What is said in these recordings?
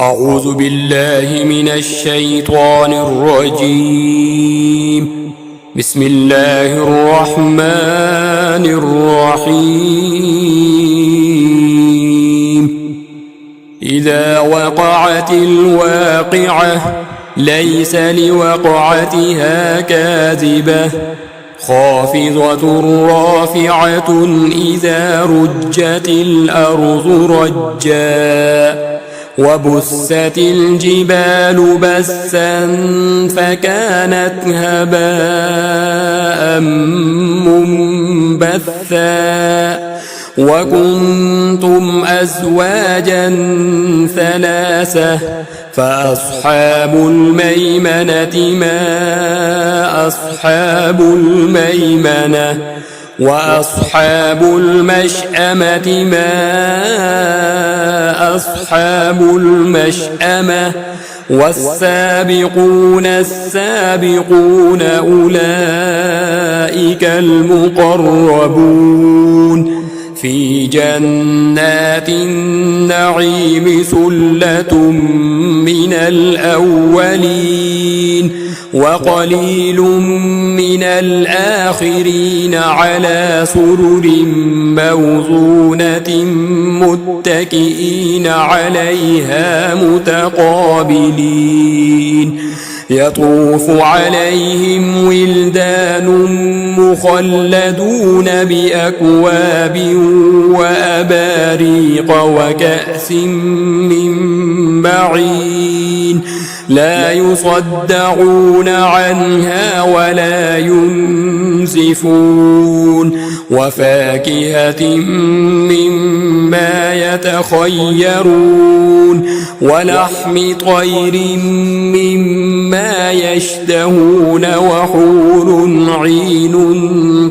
أعوذ بالله من الشيطان الرجيم. بسم الله الرحمن الرحيم. إذا وقعت الواقعة ليس لوقعتها كاذبة خافضة رافعة إذا رجت الأرض رجا وبست الجبال بسا فكانت هباء منبثا وكنتم أزواجا ثلاثة فأصحاب الميمنة ما أصحاب الميمنة وأصحاب المشأمة ما أصحاب المشأمة والسابقون السابقون أولئك المقربون في جنات النعيم ثلة من الأولين وقليل من الآخرين على سرر موضونة متكئين عليها متقابلين يطوف عليهم ولدان مخلدون بأكواب وأباريق وكأس من معين لا يصدعون عنها ولا ينزفون وفاكهة مما يتخيرون ولحم طير مما يشتهون وحور عين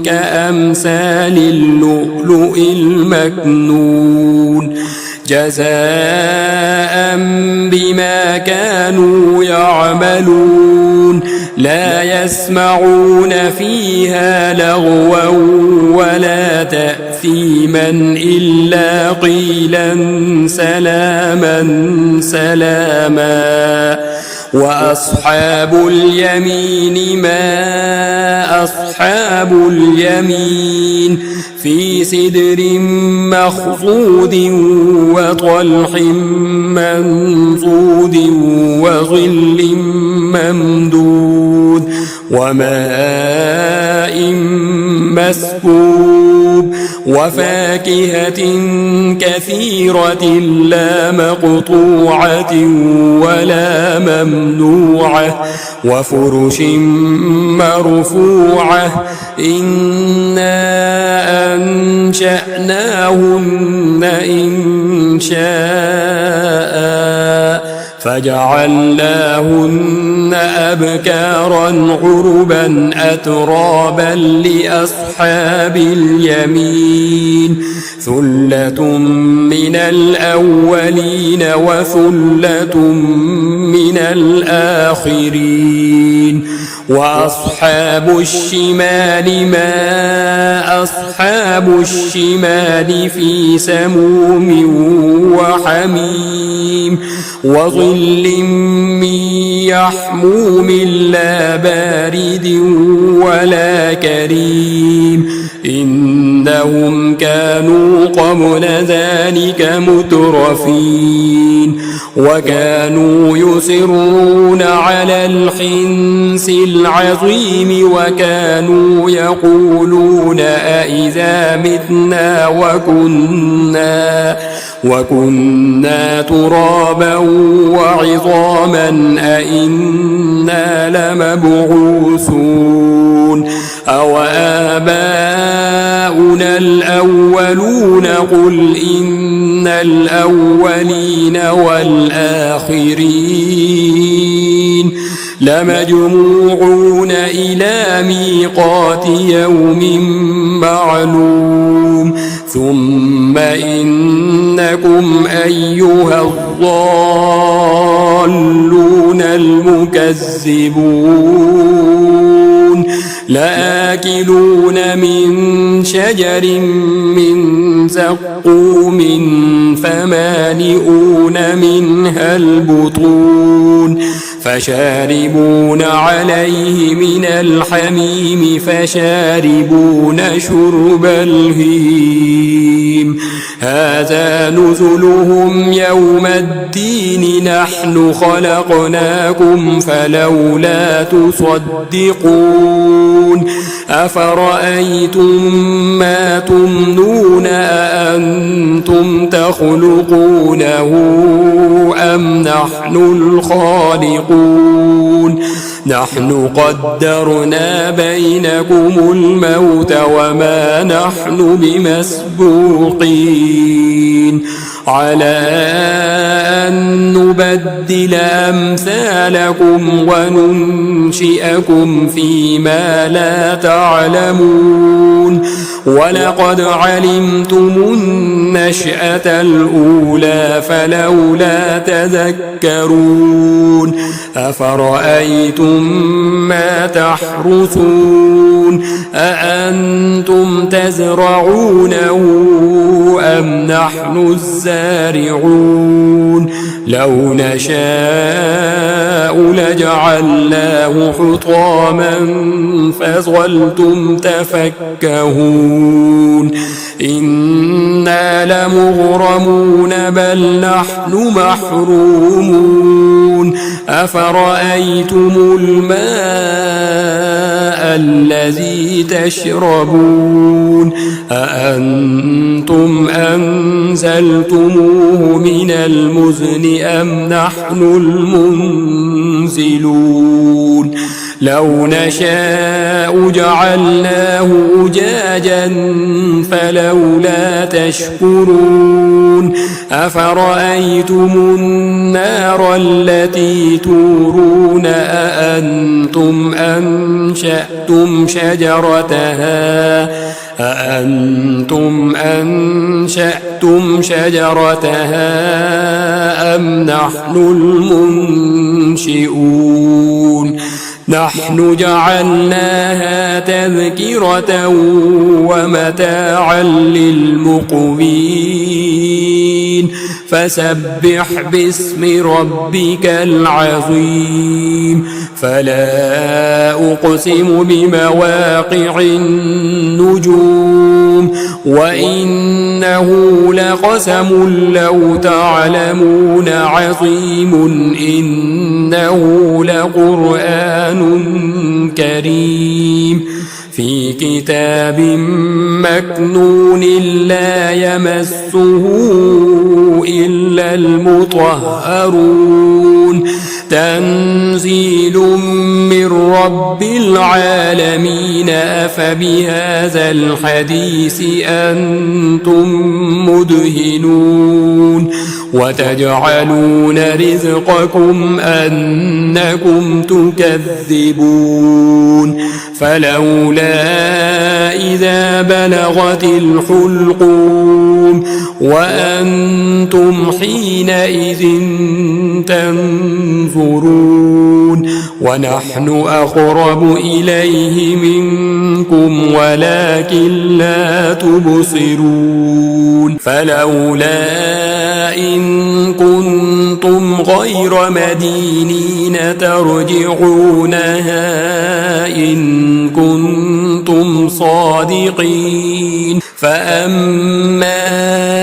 كأمثال اللؤلؤ المكنون جزاء بما كانوا يعملون لا يسمعون فيها لغوا ولا تأثيما إلا قيلا سلاما سلاما وأصحاب اليمين ما أصحاب اليمين في سدر مخضود وطلح منضود وظل ممدود وماء مسكوب وفاكهة كثيرة لا مقطوعة ولا ممنوعة وفرش مرفوعة إنا أنشأناهن إنشاء فجعلناهن أبكارا عربا أترابا لأصحاب اليمين ثلة من الأولين وثلة من الآخرين وأصحاب الشمال ما أصحاب الشمال في سموم وحميم وظل من يحموم لا بارد ولا كريم إنهم كانوا قبل ذلك مترفين وكانوا يصرون على الحنث العظيم وكانوا يقولون أإذا متنا وكنا ترابا وعظاما أإنا لمبعوثون أو آباؤنا الأولون قل إن الأولين والآخرين لمجموعون إلى ميقات يوم معلوم ثم إنكم أيها الضالون المكذبون لآكلون من شجر من زقوم فمالئون منها البطون فشاربون عليه من الحميم فشاربون شرب الهيم هذا نزلهم يوم الدين نحن خلقناكم فلولا تصدقون أفرأيتم ما تمنون أأنتم تخلقونه أم نحن الخالقون نحن قدرنا بينكم الموت وما نحن بمسبوقين على أن نبدل أمثالكم وننشئكم فيما لا تعلمون ولقد علمتم النشأة الأولى فلولا تذكرون أفرأيتم ما تحرثون أأنتم تزرعونه أم نحن الزارعون لو نشاء لجعلناه حطاما فظلتم تفكهون إنا لمغرمون بل نحن محرومون أفرأيتم الماء الذي تشربون أأنتم أنزلتموه من المزن أم نحن المنزلون لو نشاء جعلناه أجاجا فلولا تشكرون أفرأيتم النار التي تورون أأنتم أنشأتم شجرتها أم نحن المنشئون نحن جعلناها تذكرة ومتاعا للمقوين فسبح باسم ربك العظيم فلا أقسم بمواقع النجوم وإنه لقسم لو تعلمون عظيم إنه لقرآن كريم في كتاب مكنون لا يمسه إلا المطهرون تنزيل من رب العالمين أفبهذا الحديث أنتم مدهنون وتجعلون رزقكم أنكم تكذبون فلولا إذا بلغت الحلقوم وأنتم حينئذ تنظرون ونحن أقرب إليه منكم ولكن لا تبصرون فلولا إن كنتم غير مدينين ترجعونها إن كنتم صادقين فأما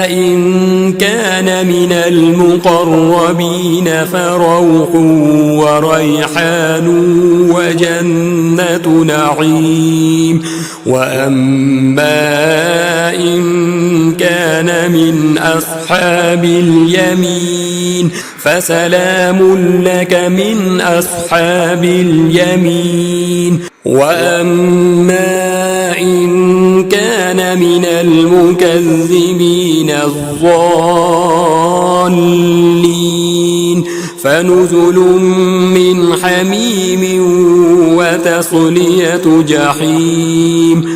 إن كان من المقربين فروح وريحان وجنة نعيم وأما إن كان من أصحاب اليمين فسلام لك من أصحاب اليمين وأما إن كان من المكذبين الضالين فنزل من حميم وتصلية جحيم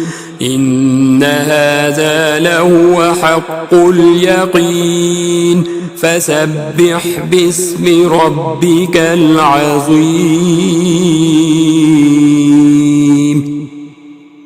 إن هذا لهو حق اليقين فسبح باسم ربك العظيم